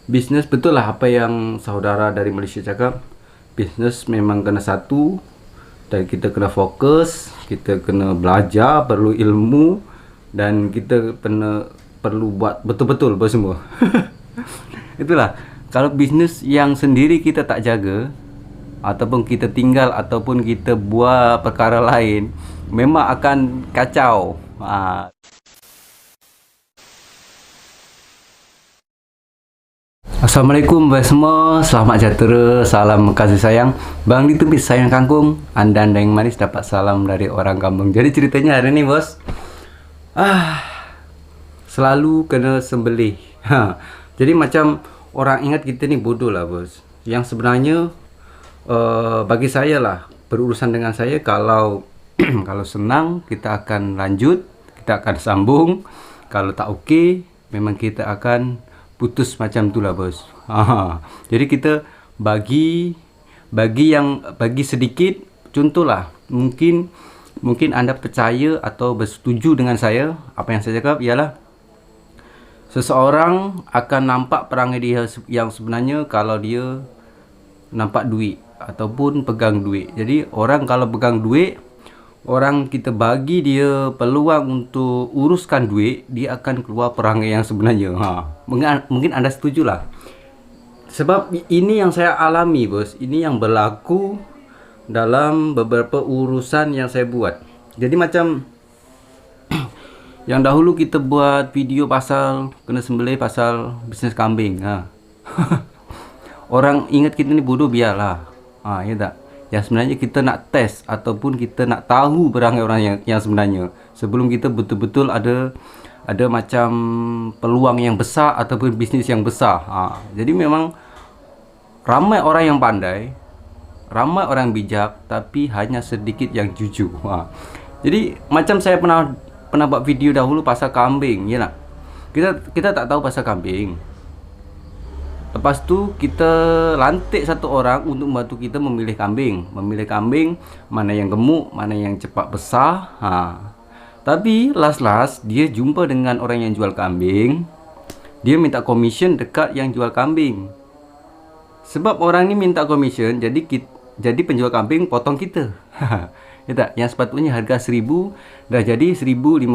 Bisnes betul lah apa yang saudara dari Malaysia cakap. Bisnes memang kena satu, dan kita kena fokus, kita kena belajar, perlu ilmu, dan kita perlu buat betul-betul apa semua. Itulah, kalau bisnes yang sendiri kita tak jaga, ataupun kita tinggal, ataupun kita buat perkara lain, memang akan kacau. Assalamualaikum semua, selamat sejahtera, salam kasih sayang. Bang ditubis sayang kangkung, anda yang manis dapat salam dari orang kampung. Jadi ceritanya hari ini bos, selalu kena sembelih. Jadi macam orang ingat kita ni bodoh lah bos. Yang sebenarnya bagi saya lah, berurusan dengan saya, kalau kalau senang kita akan lanjut, kita akan sambung. Kalau tak okey, memang kita akan putus macam itulah bos. Jadi kita bagi sedikit. Contohlah, mungkin anda percaya atau bersetuju dengan saya. Apa yang saya cakap ialah seseorang akan nampak perangai dia yang sebenarnya kalau dia nampak duit ataupun pegang duit. Jadi orang kalau pegang duit, orang kita bagi dia peluang untuk uruskan duit, dia akan keluar perangai yang sebenarnya. Mungkin anda setujulah. Sebab ini yang saya alami bos, ini yang berlaku dalam beberapa urusan yang saya buat. Jadi macam yang dahulu kita buat video pasal kena sembelih, pasal bisnes kambing. Orang ingat kita ni bodoh, biarlah. Ya tak? Yang sebenarnya kita nak test ataupun kita nak tahu perangai orang yang sebenarnya sebelum kita betul-betul ada macam peluang yang besar ataupun bisnes yang besar. Jadi memang ramai orang yang pandai, ramai orang bijak, tapi hanya sedikit yang jujur. Jadi macam saya pernah buat video dahulu pasal kambing, ya tak? Kita tak tahu pasal kambing. Lepas tu kita lantik satu orang untuk membantu kita memilih kambing. Memilih kambing mana yang gemuk, mana yang cepat besar. Tapi last dia jumpa dengan orang yang jual kambing. Dia minta komisen dekat yang jual kambing. Sebab orang ni minta komisen, jadi penjual kambing potong kita. Ya tak? Yang sepatutnya harga 1000 dah jadi 1050.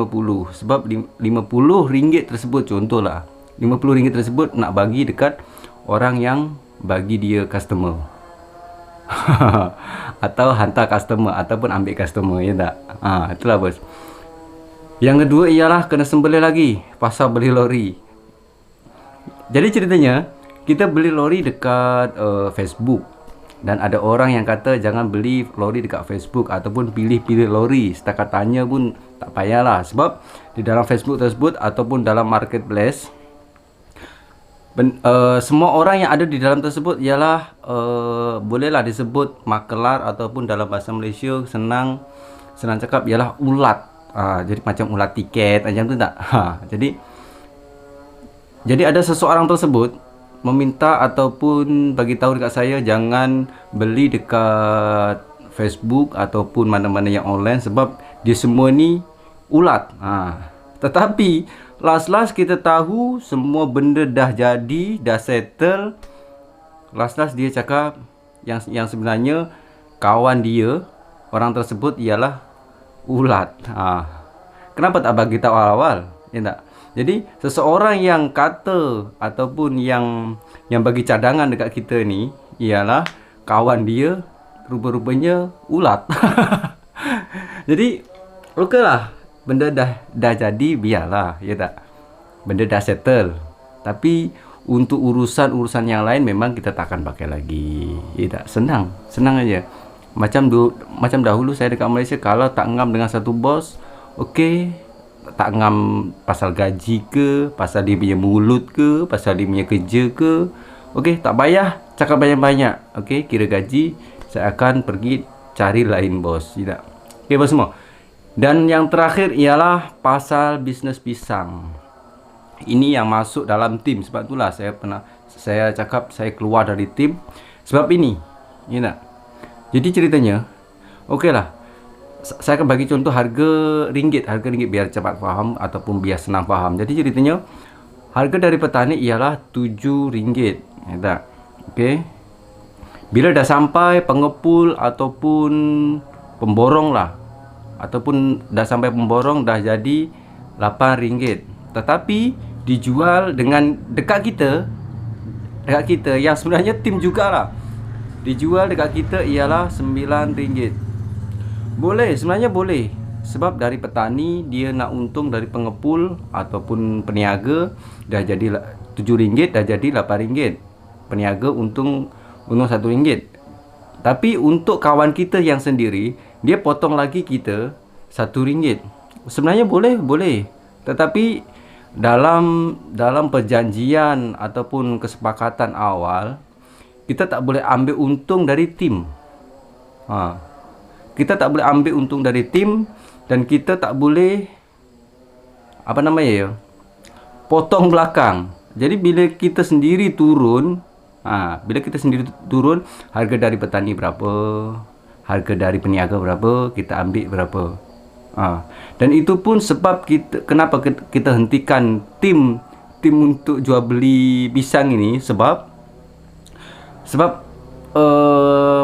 Sebab RM50 tersebut, contohlah, RM50 tersebut nak bagi dekat orang yang bagi dia customer. Atau hantar customer ataupun ambil customer, ya tak? Itulah bos. Yang kedua ialah kena sembelih lagi pasal beli lori. Jadi ceritanya kita beli lori dekat Facebook, dan ada orang yang kata jangan beli lori dekat Facebook ataupun pilih-pilih lori. Setakat tanya pun tak payahlah, sebab di dalam Facebook tersebut ataupun dalam marketplace, semua orang yang ada di dalam tersebut ialah bolehlah disebut makelar ataupun dalam bahasa Malaysia senang cakap ialah ulat. Jadi macam ulat tiket macam tu tak? Jadi ada seseorang tersebut meminta ataupun bagi tahu dekat saya jangan beli dekat Facebook ataupun mana-mana yang online sebab dia semua ni ulat. Tetapi last kita tahu semua benda dah jadi, dah settle. Last dia cakap yang sebenarnya kawan dia, orang tersebut ialah ulat. Kenapa tak bagi tahu awal-awal? Ya tak? Jadi seseorang yang kata ataupun yang bagi cadangan dekat kita ni ialah kawan dia, rupa-rupanya ulat. Jadi okeylah, benda dah jadi, biarlah, ya tak? Benda dah settle. Tapi untuk urusan yang lain memang kita takkan pakai lagi, ya tak? Senang aja. Macam dahulu saya dekat Malaysia, kalau tak ngam dengan satu bos, okey, tak ngam pasal gaji ke, pasal dia punya mulut ke, pasal dia punya kerja ke, okey, tak payah cakap banyak-banyak. Okey, kira gaji, saya akan pergi cari lain bos, ya tak? Okey bos semua. Dan yang terakhir ialah pasal bisnes pisang. Ini yang masuk dalam tim. Sebab itulah saya cakap saya keluar dari tim sebab ini, ya tak? Jadi ceritanya, okeylah, saya akan bagi contoh harga ringgit biar cepat faham ataupun biar senang faham. Jadi ceritanya Harga dari petani ialah RM7, ya tak? Okey. Bila dah sampai pengepul ataupun pemborong lah, ataupun dah sampai pemborong dah jadi RM8. Tetapi dijual dengan dekat kita yang sebenarnya tim jugalah. Dijual dekat kita ialah RM9. Boleh, sebenarnya boleh. Sebab dari petani dia nak untung dari pengepul ataupun peniaga dah jadi RM7 dah jadi RM8. Peniaga untung RM1. Tapi untuk kawan kita yang sendiri, dia potong lagi kita RM1. Sebenarnya boleh. Tetapi dalam perjanjian ataupun kesepakatan awal, kita tak boleh ambil untung dari tim. Kita tak boleh ambil untung dari tim, dan kita tak boleh potong belakang. Jadi bila kita sendiri turun, harga dari petani berapa, harga dari peniaga berapa, kita ambil berapa. Dan itu pun sebab kenapa kita hentikan tim untuk jual beli pisang ini, sebab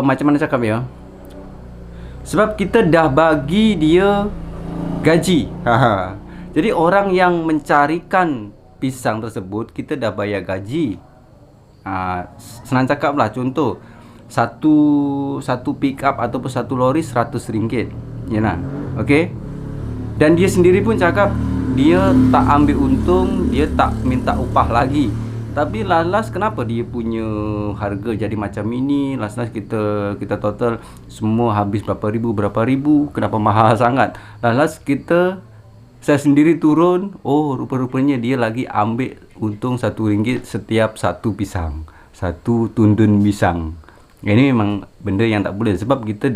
macam mana cakap ya, sebab kita dah bagi dia gaji. Jadi orang yang mencarikan pisang tersebut, kita dah bayar gaji. Senang cakap lah, contoh satu pick up ataupun satu lori RM100. Yalah. Okey. Dan dia sendiri pun cakap dia tak ambil untung, dia tak minta upah lagi. Tapi last kenapa dia punya harga jadi macam ini? Last kita total semua habis berapa ribu, kenapa mahal sangat? Last saya sendiri turun, rupa-rupanya dia lagi ambil untung RM1 setiap satu pisang, satu tundun pisang. Ini memang benda yang tak boleh, sebab kita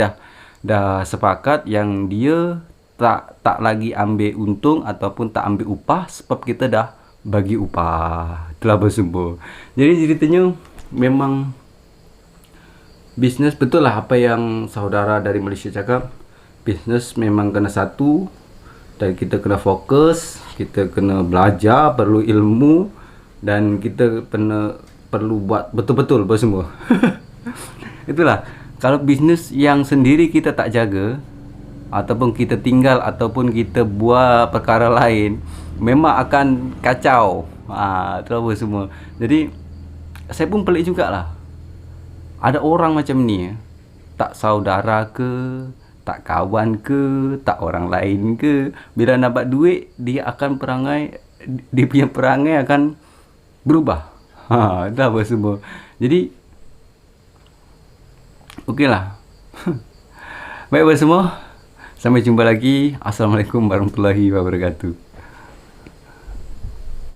dah sepakat yang dia tak lagi ambil untung ataupun tak ambil upah, sebab kita dah bagi upah. Itulah bersumber. Jadi ceritanya memang bisnes, betul lah apa yang saudara dari Malaysia cakap. Bisnes memang kena satu, dan kita kena fokus, kita kena belajar, perlu ilmu, dan kita perlu buat betul-betul bersumber. Itulah, kalau bisnes yang sendiri kita tak jaga, ataupun kita tinggal, ataupun kita buat perkara lain, memang akan kacau. Itulah apa semua. Jadi saya pun pelik jugalah, ada orang macam ni, tak saudara ke, tak kawan ke, tak orang lain ke, bila dapat duit dia akan dia punya perangai akan berubah. Itulah apa semua. Jadi okeylah. Baik semua, sampai jumpa lagi. Assalamualaikum warahmatullahi wabarakatuh.